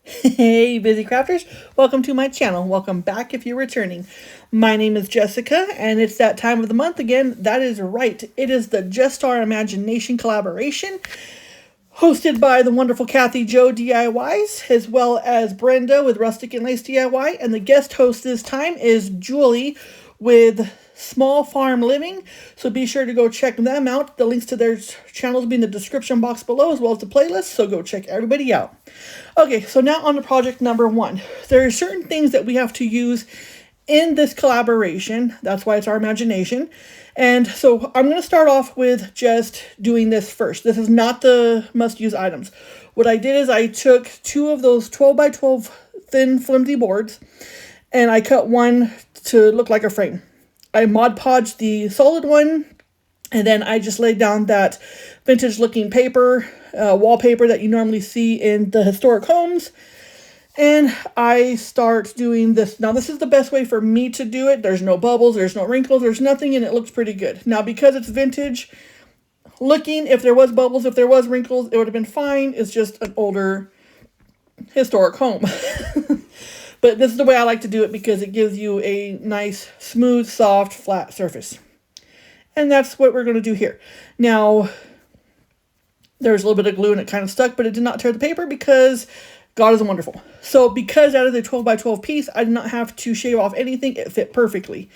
Hey, busy crafters, welcome to my channel. Welcome back if you're returning. My name is Jessica, and it's that time of the month again. That is right. It is the Just Our Imagination collaboration, hosted by the wonderful Kathy Joe DIYs, as well as Brenda with Rustic and Lace DIY. And the guest host this time is Julie with Small Farm Living. So be sure to go check them out. The links to their channels will be in the description box below, as well as the playlist. So go check everybody out. Okay, so now on to project number one. There are certain things that we have to use in this collaboration. That's why it's our imagination. And so I'm going to start off with just doing this first. This is not the must-use items. What I did is I took two of those 12 by 12 thin flimsy boards, and I cut one to look like a frame. I Mod Podged the solid one, and then I just laid down that vintage looking paper, wallpaper that you normally see in the historic homes. And I start doing this. Now, this is the best way for me to do it. There's no bubbles, there's no wrinkles, there's nothing, and it looks pretty good. Now, because it's vintage looking, if there was bubbles, if there was wrinkles, it would have been fine. It's just an older historic home. But this is the way I like to do it because it gives you a nice, smooth, soft, flat surface. And that's what we're going to do here. Now, there's a little bit of glue and it kind of stuck, but it did not tear the paper because God is wonderful. So because out of the 12 by 12 piece, I did not have to shave off anything. It fit perfectly.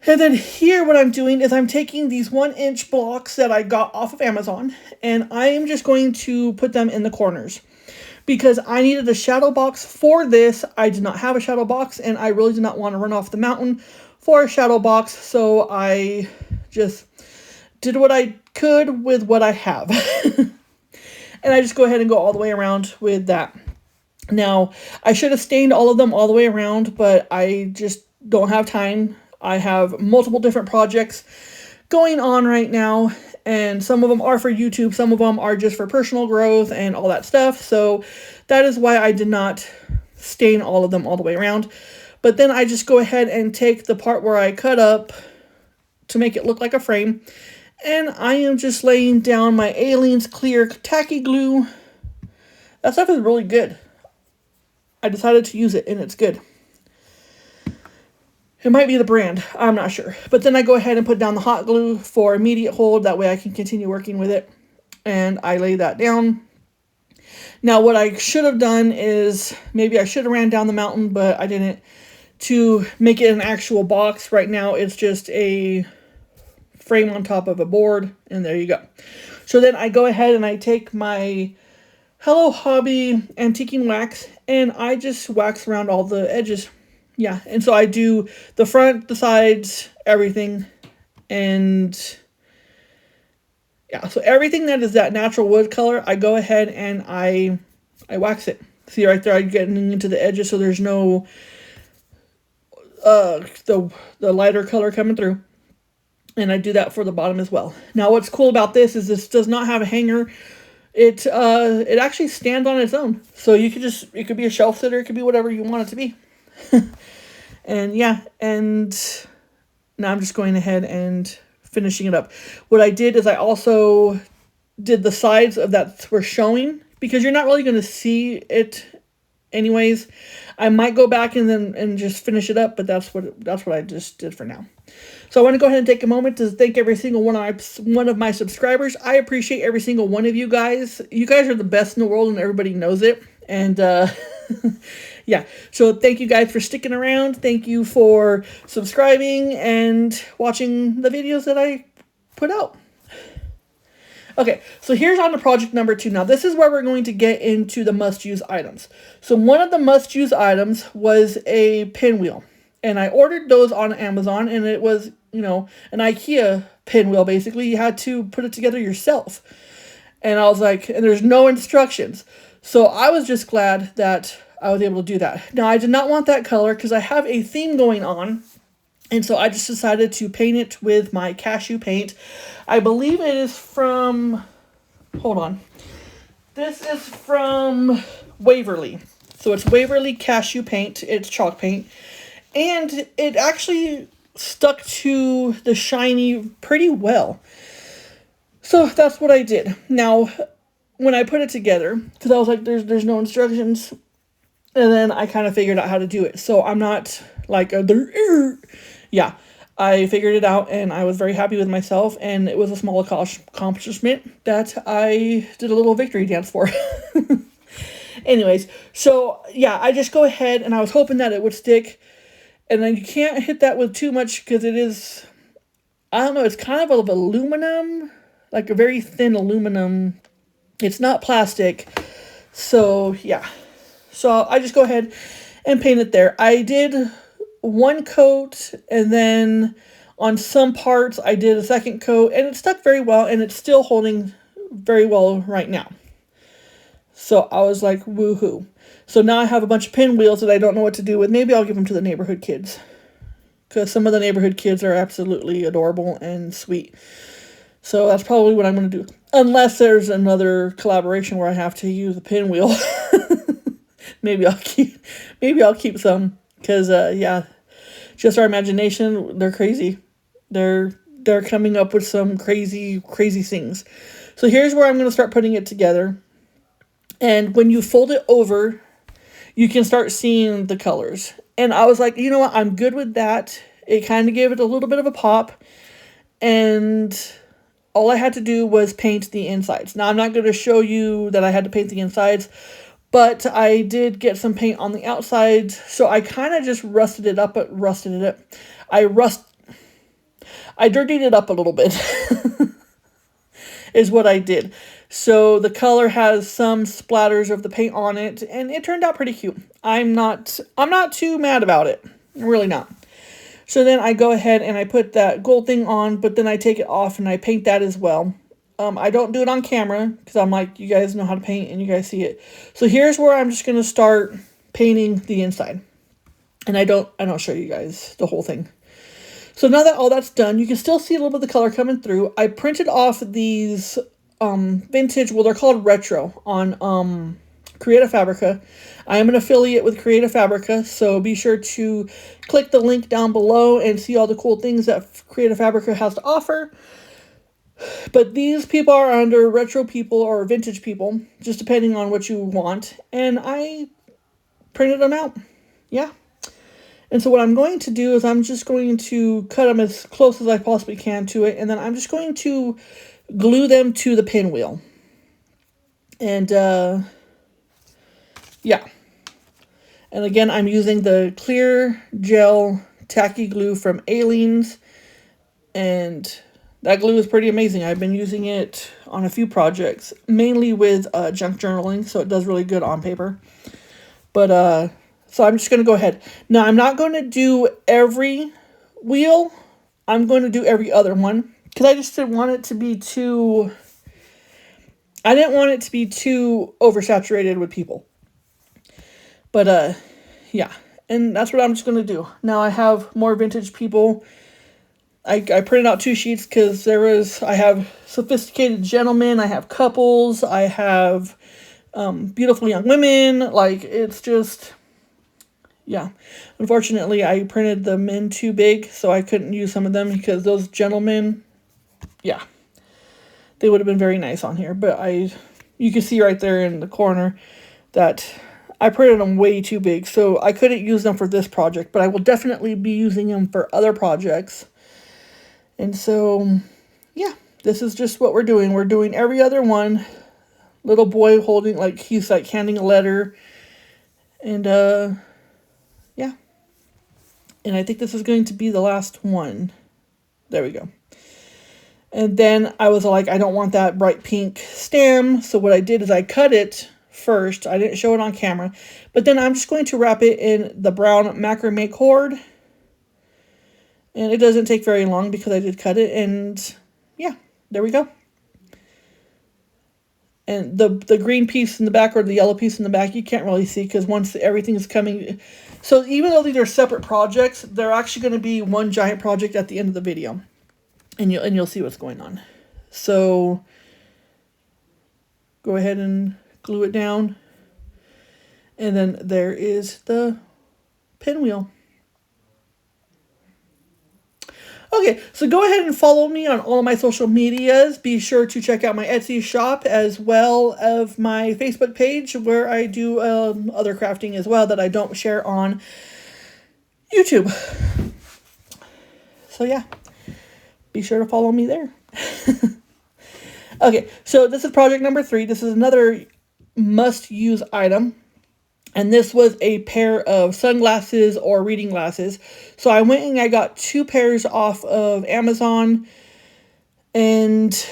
And then here what I'm doing is I'm taking these 1-inch blocks that I got off of Amazon, and I am just going to put them in the corners. Because I needed a shadow box for this. I did not have a shadow box, and I really did not want to run off the mountain for a shadow box, so I just did what I could with what I have. And I just go ahead and go all the way around with that. Now, I should have stained all of them all the way around, but I just don't have time. I have multiple different projects going on right now, and some of them are for YouTube, some of them are just for personal growth and all that stuff. So that is why I did not stain all of them all the way around. But then I just go ahead and take the part where I cut up to make it look like a frame, and I am just laying down my Aleene's clear tacky glue. That stuff is really good. I decided to use it, and it's good. It might be the brand, I'm not sure. But then I go ahead and put down the hot glue for immediate hold. That way I can continue working with it. And I lay that down. Now what I should have done is, maybe I should have ran down the mountain, but I didn't, to make it an actual box. Right now it's just a frame on top of a board, and there you go. So then I go ahead and I take my Hello Hobby antiquing wax, and I just wax around all the edges. Yeah, and so I do the front, the sides, everything, and yeah, so everything that is that natural wood color, I go ahead and I wax it. See right there, I'm getting into the edges, so there's no the lighter color coming through. And I do that for the bottom as well. Now, what's cool about this is this does not have a hanger. It actually stands on its own, so you could just, it could be a shelf sitter, it could be whatever you want it to be. And yeah, and now I'm just going ahead and finishing it up. What I did is I also did the sides of that were showing, because you're not really going to see it anyways. I might go back and just finish it up, but that's what I just did for now. So I want to go ahead and take a moment to thank every single one of my subscribers. I appreciate every single one of you guys. You guys are the best in the world, and everybody knows it. And yeah, so thank you guys for sticking around. Thank you for subscribing and watching the videos that I put out. Okay, so here's on to project number 2. Now, this is where we're going to get into the must-use items. So one of the must-use items was a pinwheel. And I ordered those on Amazon, and it was, an IKEA pinwheel, basically. You had to put it together yourself. And I was like, and there's no instructions. So I was just glad that I was able to do that. Now, I did not want that color because I have a theme going on. And so I just decided to paint it with my cashew paint. I believe it is from, hold on. This is from Waverly. So it's Waverly cashew paint. It's chalk paint. And it actually stuck to the shiny pretty well. So that's what I did. Now, when I put it together, because I was like, there's no instructions, and then I kind of figured out how to do it. So I'm not like yeah. I figured it out, and I was very happy with myself, and it was a small accomplishment that I did a little victory dance for. Anyways, so yeah, I just go ahead, and I was hoping that it would stick, and then you can't hit that with too much because it is, I don't know, it's kind of aluminum, like a very thin aluminum. It's not plastic. So yeah, so I just go ahead and paint it there. I did one coat, and then on some parts I did a second coat, and it stuck very well, and it's still holding very well right now. So I was like, woohoo. So now I have a bunch of pinwheels that I don't know what to do with. Maybe I'll give them to the neighborhood kids, because some of the neighborhood kids are absolutely adorable and sweet. So that's probably what I'm going to do. Unless there's another collaboration where I have to use a pinwheel. maybe I'll keep some, because yeah, just our imagination, they're crazy. They're coming up with some crazy things. So here's where I'm going to start putting it together. And when you fold it over, you can start seeing the colors. And I was like, you know what? I'm good with that. It kind of gave it a little bit of a pop. And all I had to do was paint the insides. Now, I'm not going to show you that I had to paint the insides, but I did get some paint on the outside. So I kind of just rusted it up. I dirtied it up a little bit is what I did. So the color has some splatters of the paint on it, and it turned out pretty cute. I'm not too mad about it. I'm really not. So then I go ahead and I put that gold thing on, but then I take it off and I paint that as well. I don't do it on camera because I'm like, you guys know how to paint and you guys see it. So here's where I'm just going to start painting the inside. And I don't show you guys the whole thing. So now that all that's done, you can still see a little bit of the color coming through. I printed off these vintage, well, they're called retro, on Creative Fabrica. I am an affiliate with Creative Fabrica, so be sure to click the link down below and see all the cool things that Creative Fabrica has to offer. But these people are under retro people or vintage people, just depending on what you want. And I printed them out. Yeah. And so what I'm going to do is I'm just going to cut them as close as I possibly can to it. And then I'm just going to glue them to the pinwheel. And, yeah. And again, I'm using the clear gel tacky glue from Eyeliner. And that glue is pretty amazing. I've been using it on a few projects, mainly with junk journaling, so it does really good on paper. But, so I'm just going to go ahead. Now, I'm not going to do every wheel. I'm going to do every other one, because I just didn't want it to be too... I didn't want it to be too oversaturated with people. But, yeah. And that's what I'm just going to do. Now, I have more vintage people. I printed out 2 sheets because I have sophisticated gentlemen, I have couples, I have beautiful young women. Like, it's just, yeah. Unfortunately, I printed the men too big, so I couldn't use some of them because those gentlemen, yeah, they would have been very nice on here. But you can see right there in the corner that I printed them way too big, so I couldn't use them for this project, but I will definitely be using them for other projects. And so, yeah, this is just what we're doing. We're doing every other one. Little boy holding, like, he's like handing a letter. And, yeah. And I think this is going to be the last one. There we go. And then I was like, I don't want that bright pink stem. So what I did is I cut it first. I didn't show it on camera. But then I'm just going to wrap it in the brown macrame cord. And it doesn't take very long because I did cut it. And yeah, there we go. And the green piece in the back or the yellow piece in the back, you can't really see because once everything is coming. So even though these are separate projects, they're actually going to be one giant project at the end of the video. And you'll see what's going on. So go ahead and glue it down. And then there is the pinwheel. Okay, so go ahead and follow me on all of my social medias. Be sure to check out my Etsy shop as well as my Facebook page where I do other crafting as well that I don't share on YouTube. So yeah, be sure to follow me there. Okay, so this is project number 3. This is another must-use item. And this was a pair of sunglasses or reading glasses. So I went and I got 2 pairs off of Amazon. And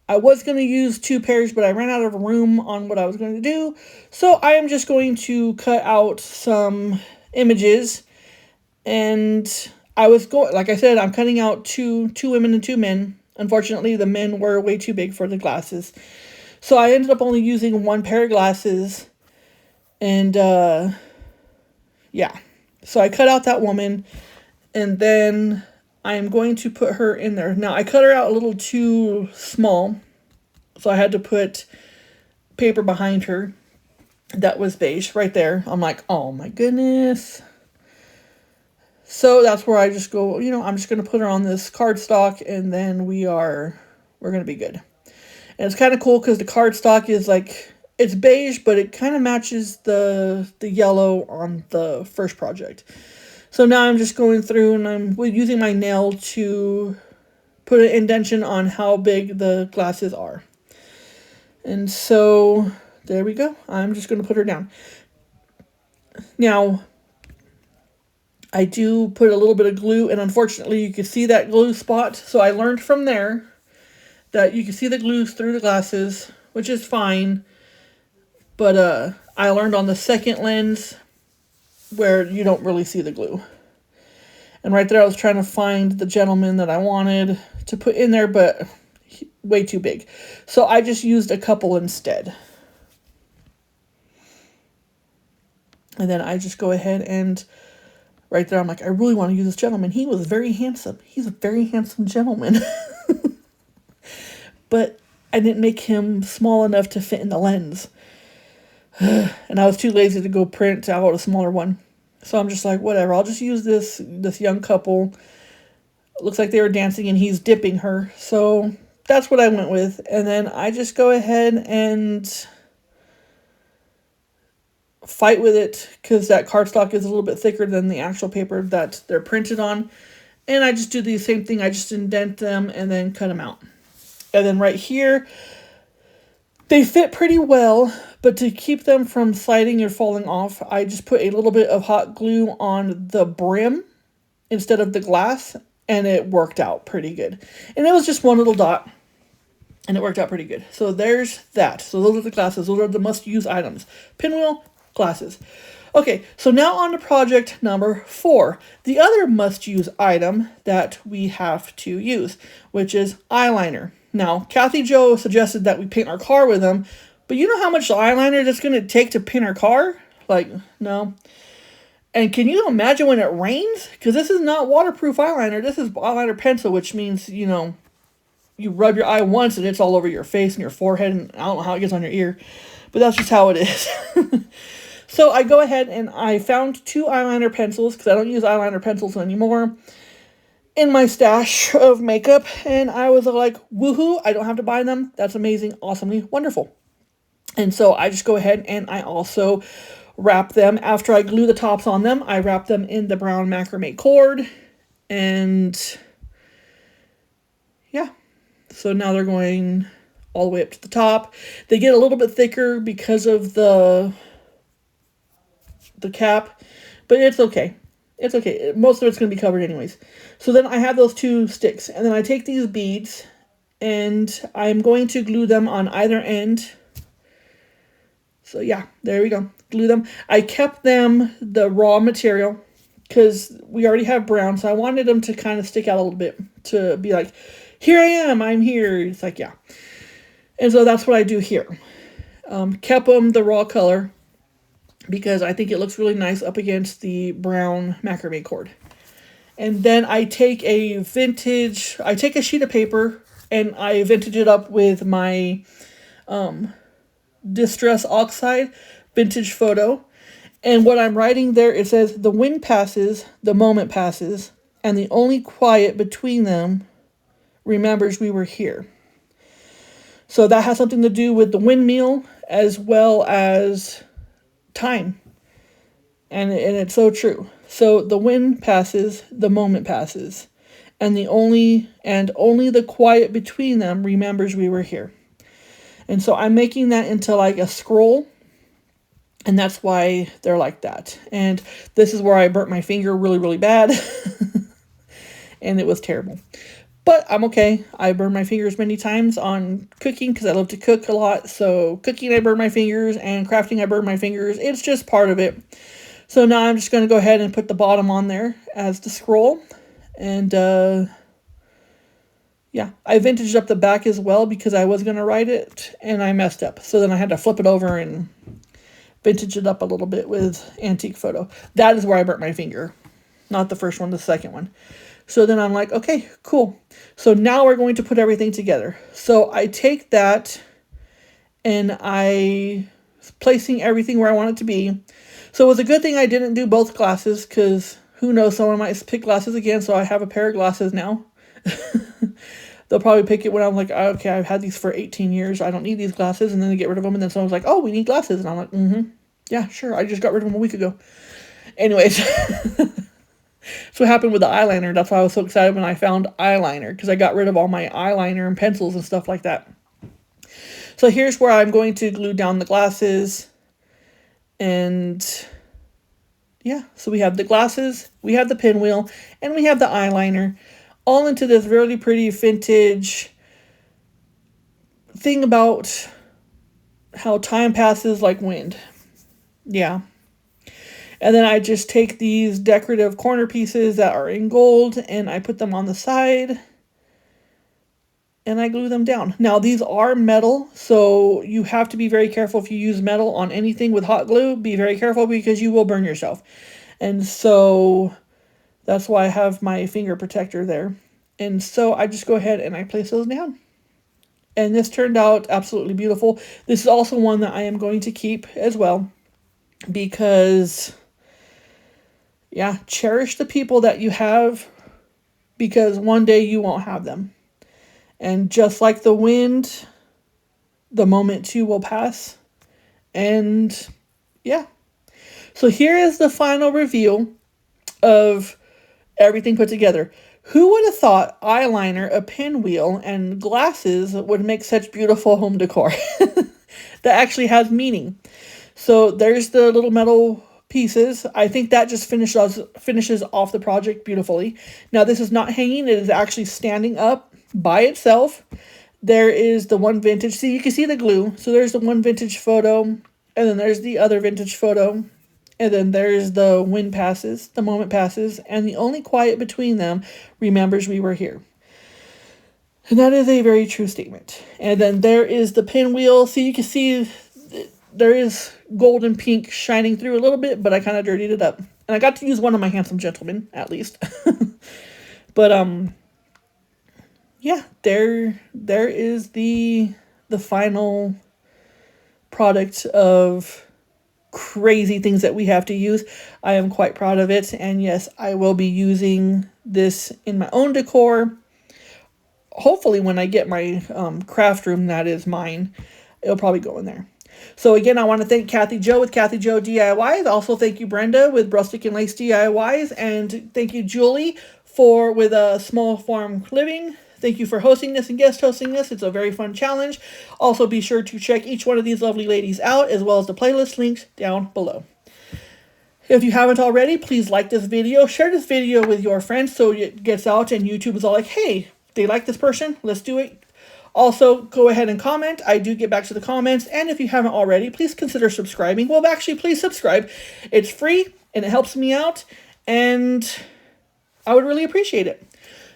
I was going to use 2 pairs, but I ran out of room on what I was going to do. So I am just going to cut out some images. And I was going, like I said, I'm cutting out two women and 2 men. Unfortunately, the men were way too big for the glasses. So I ended up only using 1 pair of glasses. And, yeah, so I cut out that woman, and then I'm going to put her in there. Now, I cut her out a little too small, so I had to put paper behind her that was beige right there. I'm like, oh my goodness. So that's where I just go, I'm just going to put her on this cardstock, and then we're going to be good. And it's kind of cool because the cardstock is like, it's beige, but it kind of matches the yellow on the first project. So now I'm just going through and I'm using my nail to put an indentation on how big the glasses are. And so there we go. I'm just going to put her down. Now, I do put a little bit of glue, and unfortunately you can see that glue spot. So I learned from there that you can see the glue through the glasses, which is fine. But I learned on the second lens where you don't really see the glue. And right there I was trying to find the gentleman that I wanted to put in there, but way too big. So I just used a couple instead. And then I just go ahead and right there I'm like, I really want to use this gentleman. He was very handsome. He's a very handsome gentleman. But I didn't make him small enough to fit in the lens. And I was too lazy to go print out a smaller one. So I'm just like, whatever, I'll just use this young couple. It looks like they were dancing and he's dipping her. So that's what I went with. And then I just go ahead and fight with it because that cardstock is a little bit thicker than the actual paper that they're printed on. And I just do the same thing. I just indent them and then cut them out. And then right here, they fit pretty well, but to keep them from sliding or falling off, I just put a little bit of hot glue on the brim instead of the glass, and it worked out pretty good. And it was just one little dot, and it worked out pretty good. So there's that. So those are the glasses. Those are the must-use items. Pinwheel, glasses. Okay, so now on to project number 4. The other must-use item that we have to use, which is eyeliner. Now, Kathy Jo suggested that we paint our car with them, but you know how much eyeliner that's going to take to paint our car? Like, no. And can you imagine when it rains? Because this is not waterproof eyeliner. This is eyeliner pencil, which means, you rub your eye once and it's all over your face and your forehead, and I don't know how it gets on your ear, but that's just how it is. So I go ahead and I found 2 eyeliner pencils, because I don't use eyeliner pencils anymore, in my stash of makeup, and I was like, woohoo, I don't have to buy them. That's amazing, awesomely wonderful. And so I just go ahead and I also wrap them. After I glue the tops on them, I wrap them in the brown macrame cord, and yeah, so now they're going all the way up to the top. They get a little bit thicker because of the cap, but it's okay. It's okay. Most of it's going to be covered anyways. So then I have those 2 sticks, and then I take these beads and I'm going to glue them on either end. So yeah, there we go. Glue them. I kept them the raw material because we already have brown, so I wanted them to kind of stick out a little bit, to be like, here I am, I'm here. It's like, yeah. And so that's what I do here. Kept them the raw color, because I think it looks really nice up against the brown macrame cord. And then I take a sheet of paper and I vintage it up with my Distress Oxide vintage photo. And what I'm writing there, it says, the wind passes, the moment passes, and the only quiet between them remembers we were here. So that has something to do with the windmill as well as time. And it's so true. So the wind passes, the moment passes, and only the quiet between them remembers we were here. And so I'm making that into like a scroll, and that's why they're like that. And this is where I burnt my finger really, really bad, and it was terrible. But I'm okay. I burned my fingers many times on cooking because I love to cook a lot. So cooking, I burn my fingers, and crafting, I burn my fingers. It's just part of it. So now I'm just going to go ahead and put the bottom on there as the scroll. And yeah, I vintaged up the back as well because I was going to write it and I messed up. So then I had to flip it over and vintage it up a little bit with antique photo. That is where I burnt my finger. Not the first one, the second one. So then I'm like, okay, cool. So now we're going to put everything together. So I take that and I placing everything where I want it to be. So it was a good thing I didn't do both glasses because who knows, someone might pick glasses again. So I have a pair of glasses now. They'll probably pick it when I'm like, okay, I've had these for 18 years. I don't need these glasses. And then they get rid of them. And then someone's like, oh, we need glasses. And I'm like, yeah, sure. I just got rid of them a week ago. Anyways, that's what happened with the eyeliner. That's why I was so excited when I found eyeliner, because I got rid of all my eyeliner and pencils and stuff like that. So here's where I'm going to glue down the glasses. And yeah, so we have the glasses, we have the pinwheel, and we have the eyeliner, all into this really pretty vintage thing about how time passes like wind. Yeah. And then I just take these decorative corner pieces that are in gold and I put them on the side and I glue them down. Now these are metal, so you have to be very careful if you use metal on anything with hot glue. Be very careful because you will burn yourself. And so that's why I have my finger protector there. And so I just go ahead and I place those down. And this turned out absolutely beautiful. This is also one that I am going to keep as well because, yeah, cherish the people that you have because one day you won't have them. And just like the wind, the moment too will pass. And yeah. So here is the final review of everything put together. Who would have thought eyeliner, a pinwheel, and glasses would make such beautiful home decor? That actually has meaning. So there's the little metal pieces. I think that just finishes off the project beautifully. Now this is not hanging. It is actually standing up by itself. There is the one vintage. See, you can see the glue. So there's the one vintage photo. And then there's the other vintage photo. And then there's the wind passes, the moment passes, and the only quiet between them remembers we were here. And that is a very true statement. And then there is the pinwheel. So you can see there is gold and pink shining through a little bit, but I kind of dirtied it up. And I got to use one of my handsome gentlemen, at least. But, yeah, there is the final product of crazy things that we have to use. I am quite proud of it. And yes, I will be using this in my own decor. Hopefully when I get my craft room that is mine, it'll probably go in there. So again, I want to thank Kathy Jo with Kathy Jo DIYs. Also thank you Brenda with Rustic and Lace DIYs. And thank you Julie with a Small Farm Living. Thank you for hosting this and guest hosting this. It's a very fun challenge. Also be sure to check each one of these lovely ladies out as well as the playlist links down below. If you haven't already, please like this video. Share this video with your friends so it gets out and YouTube is all like, hey, they like this person. Let's do it. Also, go ahead and comment. I do get back to the comments. And if you haven't already, please consider subscribing. Well, actually, please subscribe. It's free and it helps me out. And I would really appreciate it.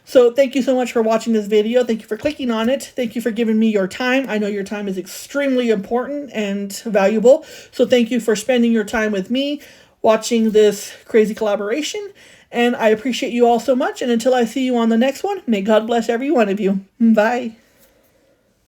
So thank you so much for watching this video. Thank you for clicking on it. Thank you for giving me your time. I know your time is extremely important and valuable. So thank you for spending your time with me watching this crazy collaboration. And I appreciate you all so much. And until I see you on the next one, may God bless every one of you. Bye.